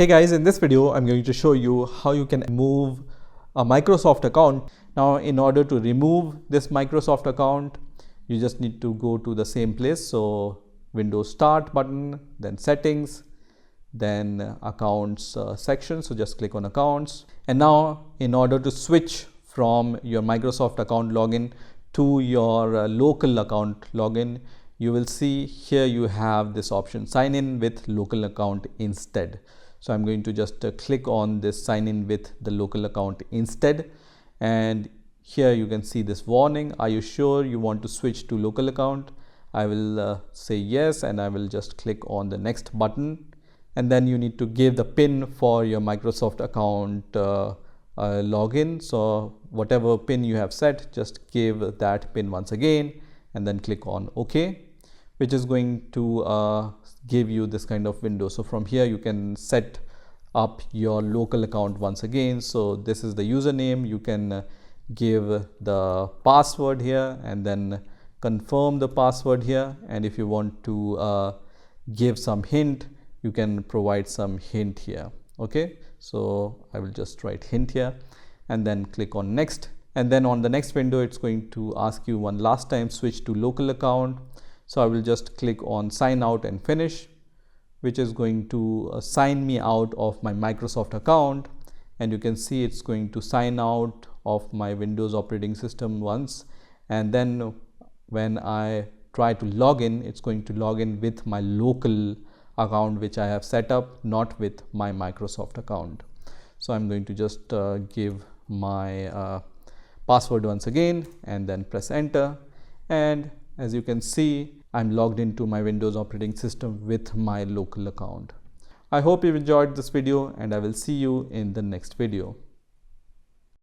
Hey guys, in this video I'm going to show you how you can move a Microsoft account. Now in order to remove this Microsoft account, you just need to go to the same place. So Windows Start button, then Settings, then Accounts section. So just click on Accounts. And now in order to switch from your Microsoft account login to your local account login, you will see here you have this option, sign in with local account instead. So I'm going to just click on this sign in with the local account instead, and here you can see this warning, are you sure you want to switch to local account? I will say yes, and I will just click on the next button, and then you need to give the PIN for your Microsoft account login. So whatever PIN you have set, just give that PIN once again and then click on OK, which is going to give you this kind of window. So from here you can set up your local account once again. So this is the username. You can give the password here and then confirm the password here, and if you want to give some hint, you can provide some hint here. Okay, so I will just write hint here and then click on next, and then on the next window it's going to ask you one last time switch to local account. So I will just click on sign out and finish, which is going to sign me out of my Microsoft account, and you can see it's going to sign out of my Windows operating system once, and then when I try to log in, it's going to log in with my local account which I have set up, not with my Microsoft account. So I'm going to just give my password once again and then press enter, and as you can see, I'm logged into my Windows operating system with my local account. I hope you've enjoyed this video, and I will see you in the next video.